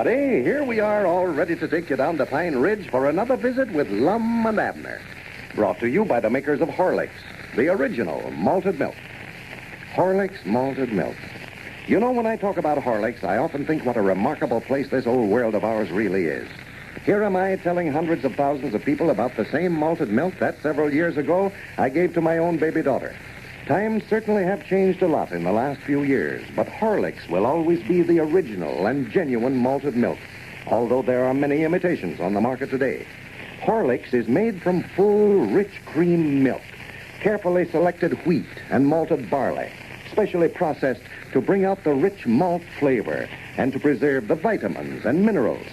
everybody. Here we are, all ready to take you down to Pine Ridge for another visit with Lum and Abner. Brought to you by the makers of Horlicks, the original malted milk. Horlicks malted milk. You know, when I talk about Horlicks, I often think what a remarkable place this old world of ours really is. Here am I telling hundreds of thousands of people about the same malted milk that several years ago I gave to my own baby daughter. Times certainly have changed a lot in the last few years, but Horlicks will always be the original and genuine malted milk, although there are many imitations on the market today. Horlicks is made from full, rich cream milk, carefully selected wheat and malted barley, specially processed to bring out the rich malt flavor and to preserve the vitamins and minerals.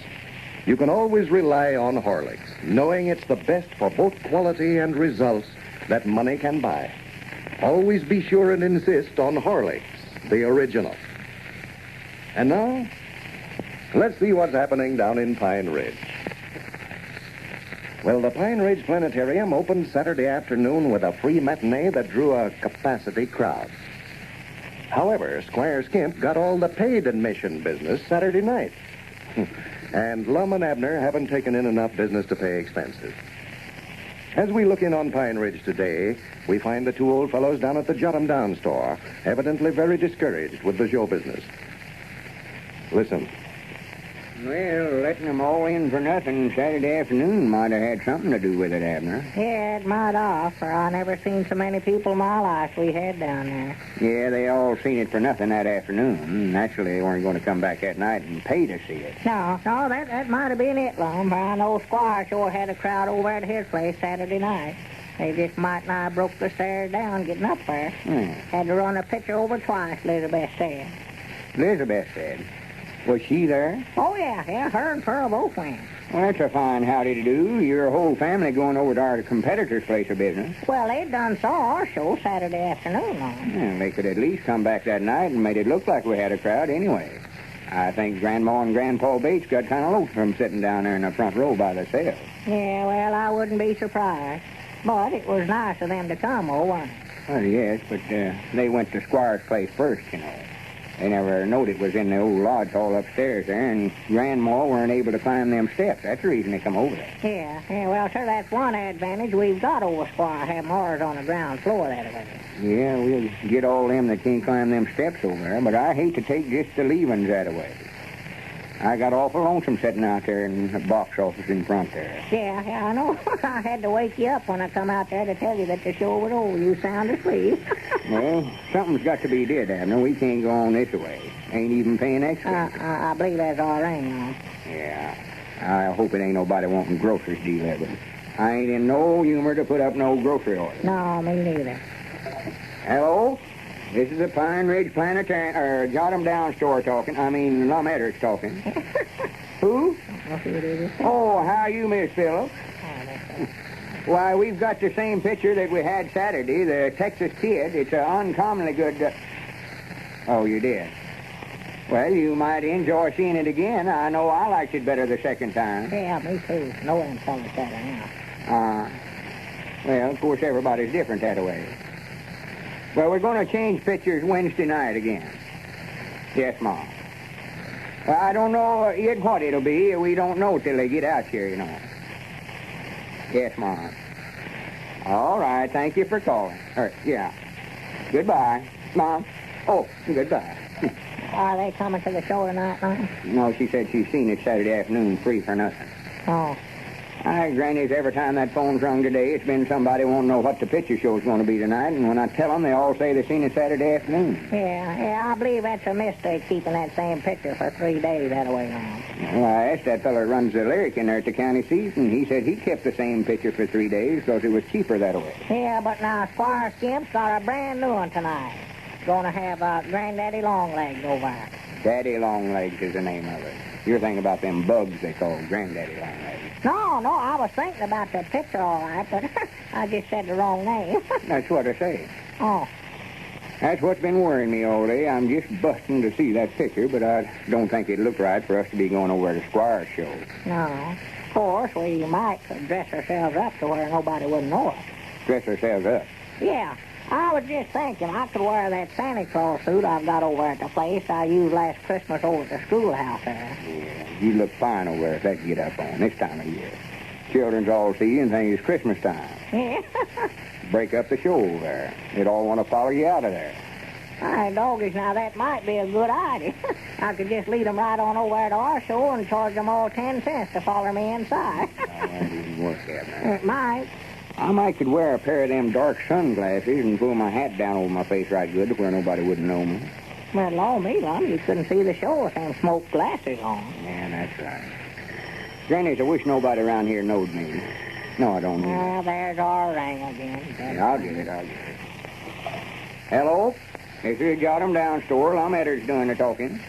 You can always rely on Horlicks, knowing it's the best for both quality and results that money can buy. Always be sure and insist on Horlicks, the original. And now, let's see what's happening down in Pine Ridge. Well, the Pine Ridge Planetarium opened Saturday afternoon with a free matinee that drew a capacity crowd. However, Squire Skimp got all the paid admission business Saturday night. And Lum and Abner haven't taken in enough business to pay expenses. As we look in on Pine Ridge today, we find the two old fellows down at the Jot 'em Down store, evidently very discouraged with the show business. Listen. Well, letting them all in for nothing Saturday afternoon might have had something to do with it, Abner. Yeah, it might have, for I never seen so many people in my life we had down there. Yeah, they all seen it for nothing that afternoon. Naturally, they weren't going to come back that night and pay to see it. No, that might have been it, Lum, for I know Squire sure had a crowd over at his place Saturday night. They just might not have broke the stairs down getting up there. Had to run a picture over twice, Elizabeth said. Elizabeth said? Was she there? Oh, yeah, her and Pearl both went. Well, that's a fine howdy to do. Your whole family going over to our competitor's place of business. Well, they done saw our show Saturday afternoon, Lum. Well, they could at least come back that night and made it look like we had a crowd anyway. I think Grandma and Grandpa Bates got kind of lonesome sitting down there in the front row by themselves. Yeah, well, I wouldn't be surprised. But it was nice of them to come, wasn't it? Well, yes, but they went to Squire's place first, you know. They never knowed it was in the old lodge hall upstairs there, and Grandma weren't able to climb them steps. That's the reason they come over there. Yeah, well, sir, that's one advantage we've got over Squire, having ours on the ground floor that way. Yeah, we'll get all them that can't climb them steps over there, but I hate to take just the leavings that way. I got awful lonesome sitting out there in the box office in front there. Yeah, I know. I had to wake you up when I come out there to tell you that the show was over. You sound asleep. Well, something's got to be did, Abner. We can't go on this way. Ain't even paying extra. I believe that's all right now. Yeah. I hope it ain't nobody wanting groceries delivered. I ain't in no humor to put up no grocery order. No, me neither. Hello? This is the Pine Ridge Planetarium, Jot 'em Down store talking. I mean, Lum Edder's talking. Who? Oh, how are you, Miss Phillips? Why, we've got the same picture that we had Saturday, the Texas Kid. It's an uncommonly good... Oh, you did? Well, you might enjoy seeing it again. I know I liked it better the second time. Yeah, me too. No one fellas said it now. Well, of course, everybody's different that way. Well, we're going to change pictures Wednesday night again. Yes, Mom. Well, I don't know yet what it'll be. We don't know till they get out here, you know. Yes, Mom. All right, thank you for calling. Yeah. Goodbye, Mom. Oh, goodbye. Are they coming to the show tonight, Mom? No, she said she's seen it Saturday afternoon free for nothing. Oh. Granny's, every time that phone's rung today, it's been somebody wanting to know what the picture show's going to be tonight, and when I tell them, they all say they've seen it Saturday afternoon. Yeah, I believe that's a mistake, keeping that same picture for 3 days that way now. Well, I asked that fellow who runs the lyric in there at the county seat, and he said he kept the same picture for 3 days because it was cheaper that way. Yeah, but now Squire Skimp's got a brand new one tonight. Going to have Granddaddy Longlegs over. Daddy Longlegs is the name of it. You're thinking about them bugs they call Granddaddy Longlegs. No, I was thinking about the picture all right, but I just said the wrong name. That's what I say. Oh. That's what's been worrying me all day. I'm just busting to see that picture, but I don't think it'd look right for us to be going over to Squire's show. No. Of course, we might dress ourselves up to where nobody wouldn't know us. Dress ourselves up? Yeah. I was just thinking I could wear that Santa Claus suit I've got over at the place I used last Christmas over at the schoolhouse there. Yeah, you look fine over there if that get up on this time of year. Children's all see you and think it's Christmas time. Yeah. Break up the show over there. They'd all want to follow you out of there. Hey, doggies, now that might be a good idea. I could just lead them right on over to our show and charge them all 10 cents to follow me inside. Oh, that didn't work that now. It might. I might could wear a pair of them dark sunglasses and pull my hat down over my face right good to where nobody wouldn't know me. Well, Lord me, Lum, you couldn't see the show with them smoked glasses on. Yeah, that's right. Grannies, I wish nobody around here knowed me. No, I don't need it. Well, there's our ring again. Yeah, I'll get it. Hello? This is Jot 'em Down store. Lum Abner's doing the talking.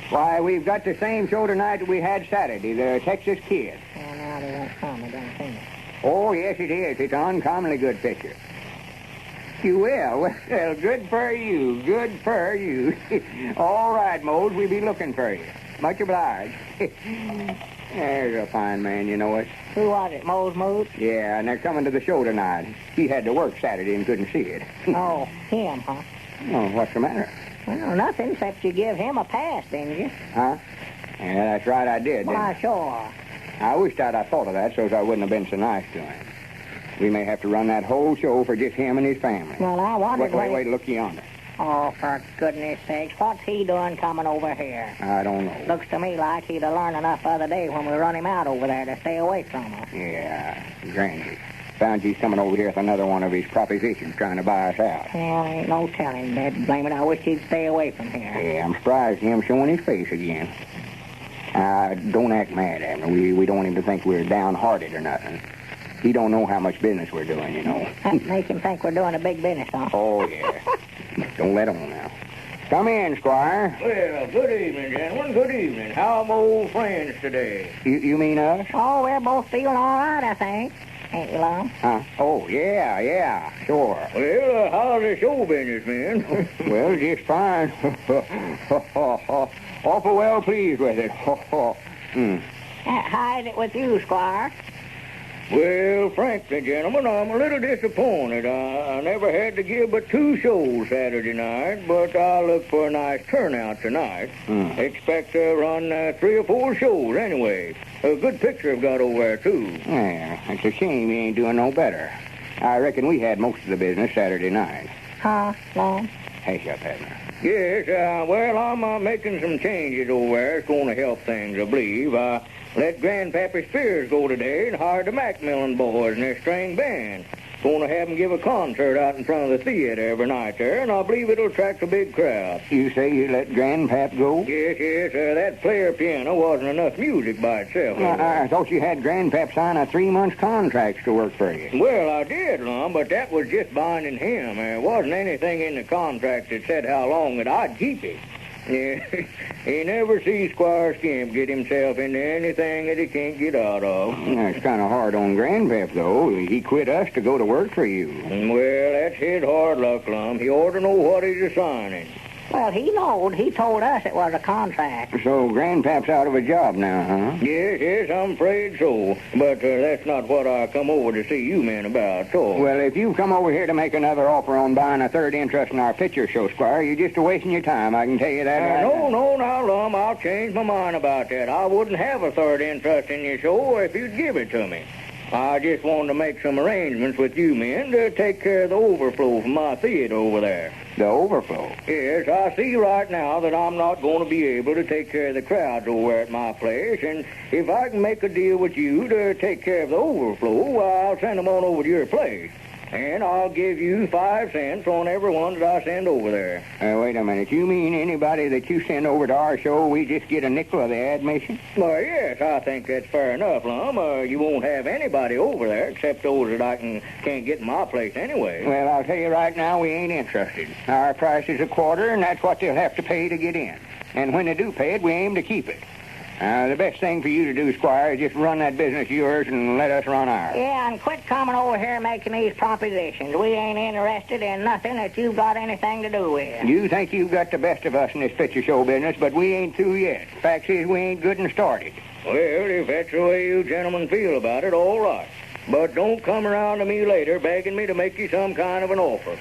Why, we've got the same show tonight that we had Saturday, the Texas Kid. Well, now they won't come. I don't think. Oh, yes, it is. It's an uncommonly good picture. You will? Well, good for you. Good for you. All right, Mose, we'll be looking for you. Much obliged. There's a fine man, you know it. Who was it, Mose? Yeah, and they're coming to the show tonight. He had to work Saturday and couldn't see it. Oh, him, huh? Oh, what's the matter? Well, nothing, except you give him a pass, didn't you? Huh? Yeah, that's right, I did. Why, sure. I wished I'd thought of that so I wouldn't have been so nice to him. We may have to run that whole show for just him and his family. Well, I wanted Wait, look yonder. Oh, for goodness sakes, what's he doing coming over here? I don't know. Looks to me like he'd have learned enough the other day when we run him out over there to stay away from us. Yeah, Granny. Found he's coming over here with another one of his propositions trying to buy us out. Well, ain't no telling, Dad. Blame it, I wish he'd stay away from here. Yeah, I'm surprised him showing his face again. Don't act mad, Abner. We don't want him to think we're downhearted or nothing. He don't know how much business we're doing, you know. That make him think we're doing a big business, huh? Oh, yeah. Don't let him now. Come in, Squire. Well, good evening, gentlemen. Good evening. How are my old friends today? You mean us? Oh, we're both feeling all right, I think. Ain't you, Lum? Huh? Oh, yeah, sure. Well, how's the show business, man? Well, just fine. Awful well pleased with it. How is it with you, Squire? Well, frankly, gentlemen, I'm a little disappointed. I never had to give but 2 shows Saturday night, but I look for a nice turnout tonight. Expect to run 3 or 4 shows anyway. A good picture I've got over there, too. Yeah, it's a shame you ain't doing no better. I reckon we had most of the business Saturday night. Huh, Lum? Hush up, Abner. Yes, well, I'm making some changes over there. It's going to help things, I believe. Let Grandpappy Spears go today and hired the Macmillan boys and their string band. Going to have them give a concert out in front of the theater every night there, and I believe it'll attract a big crowd. You say you let Grandpap go? Yes, that player piano wasn't enough music by itself. I thought you had Grandpap sign a 3-month contract to work for you. Well, I did, Lum, but that was just binding him. There wasn't anything in the contract that said how long that I'd keep it. Yeah, he never sees Squire Skimp get himself into anything that he can't get out of. That's kind of hard on Grandpap, though. He quit us to go to work for you. Well, that's his hard luck, Lum. He ought to know what he's assigning. Well, he knowed. He told us it was a contract. So Grandpap's out of a job now, huh? Yes, I'm afraid so. But that's not what I come over to see you men about, so. Well, if you come over here to make another offer on buying a third interest in our picture show, Squire, you're just wasting your time. I can tell you that. No, now, Lum, I'll change my mind about that. I wouldn't have a third interest in your show if you'd give it to me. I just wanted to make some arrangements with you men to take care of the overflow from my theater over there. The overflow? Yes, I see right now that I'm not going to be able to take care of the crowds over at my place, and if I can make a deal with you to take care of the overflow, I'll send them on over to your place. And I'll give you 5 cents on every one that I send over there. Wait a minute. You mean anybody that you send over to our show, we just get a nickel of the admission? Well, yes, I think that's fair enough, Lum. You won't have anybody over there except those that I can't get in my place anyway. Well, I'll tell you right now, we ain't interested. Our price is a quarter, and that's what they'll have to pay to get in. And when they do pay it, we aim to keep it. The best thing for you to do, Squire, is just run that business of yours and let us run ours. Yeah, and quit coming over here making these propositions. We ain't interested in nothing that you've got anything to do with. You think you've got the best of us in this picture show business, but we ain't through yet. Fact is, we ain't good and started. Well, if that's the way you gentlemen feel about it, all right. But don't come around to me later begging me to make you some kind of an offer.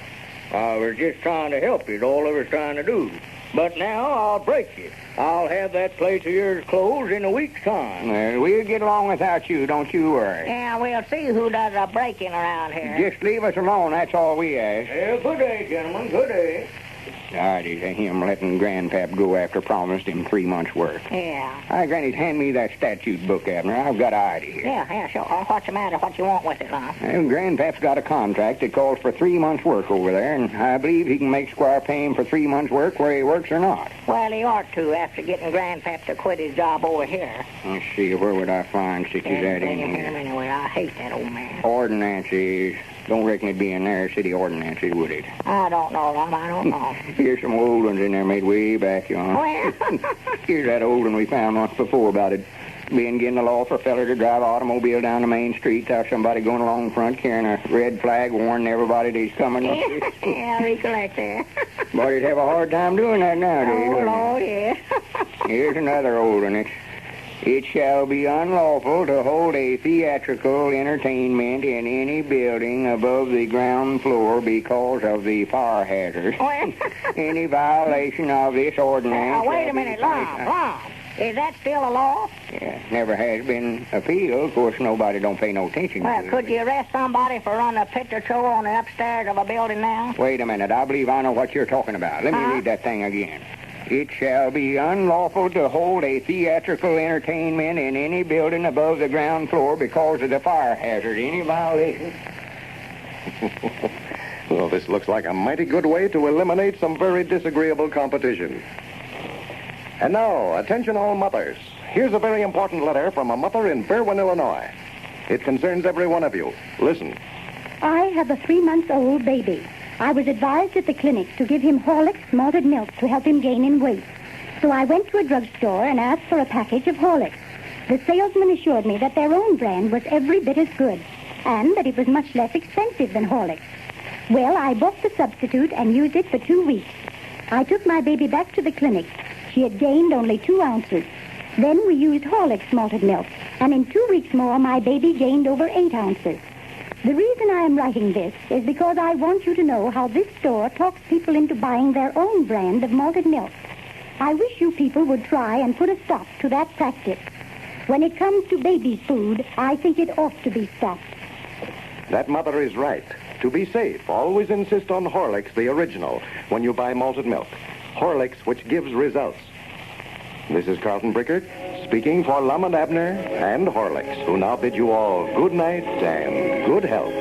I was just trying to help you, is all I was trying to do. But now I'll break you. I'll have that place of yours closed in a week's time. We'll get along without you, don't you worry. Yeah, we'll see who does the breaking around here. Just leave us alone, that's all we ask. Well, good day, gentlemen, good day. Righty, him letting Grandpap go after promised him 3 months' work. Yeah. All right, Granny, hand me that statute book, Abner. I've got an idea here. Yeah, sure. What's the matter? What you want with it, Lum? Well, Grandpap's got a contract that calls for 3 months' work over there, and I believe he can make Squire pay him for 3 months' work where he works or not. Well, he ought to after getting Grandpap to quit his job over here. Let's see, where would I find such as that in here? Anyway, I hate that old man. Ordinances. Don't reckon it'd be in there, city ordinances, would it? I don't know, Lum. I don't know. Here's some old ones in there made way back, you know. Well, Here's that old one we found once before about it being against the law for a feller to drive an automobile down the main street without somebody going along front carrying a red flag warning everybody that he's coming. yeah, I recollect that. But he'd have a hard time doing that nowadays. Oh, wouldn't Lord, yeah. he? Here's another old one. It shall be unlawful to hold a theatrical entertainment in any building above the ground floor because of the fire hazard. Well, Any violation of this ordinance... wait a minute, Lum. Is that still a law? Yeah, never has been appealed. Of course, nobody don't pay no attention Well, to it. could you arrest somebody for running a picture show on the upstairs of a building now? Wait a minute. I believe I know what you're talking about. Let me read that thing again. It shall be unlawful to hold a theatrical entertainment in any building above the ground floor because of the fire hazard. Any violation? Well, this looks like a mighty good way to eliminate some very disagreeable competition. And now, attention all mothers. Here's a very important letter from a mother in Berwyn, Illinois. It concerns every one of you. Listen. I have a 3-month-old baby. I was advised at the clinic to give him Horlicks malted milk to help him gain in weight. So I went to a drugstore and asked for a package of Horlicks. The salesman assured me that their own brand was every bit as good, and that it was much less expensive than Horlicks. Well, I bought the substitute and used it for 2 weeks. I took my baby back to the clinic. She had gained only 2 ounces. Then we used Horlicks malted milk, and in 2 weeks more, my baby gained over 8 ounces. The reason I am writing this is because I want you to know how this store talks people into buying their own brand of malted milk. I wish you people would try and put a stop to that practice. When it comes to baby's food, I think it ought to be stopped. That mother is right. To be safe, always insist on Horlicks, the original, when you buy malted milk. Horlicks, which gives results. This is Carlton Brickert, speaking for Lum and Abner and Horlicks, who now bid you all good night and good health.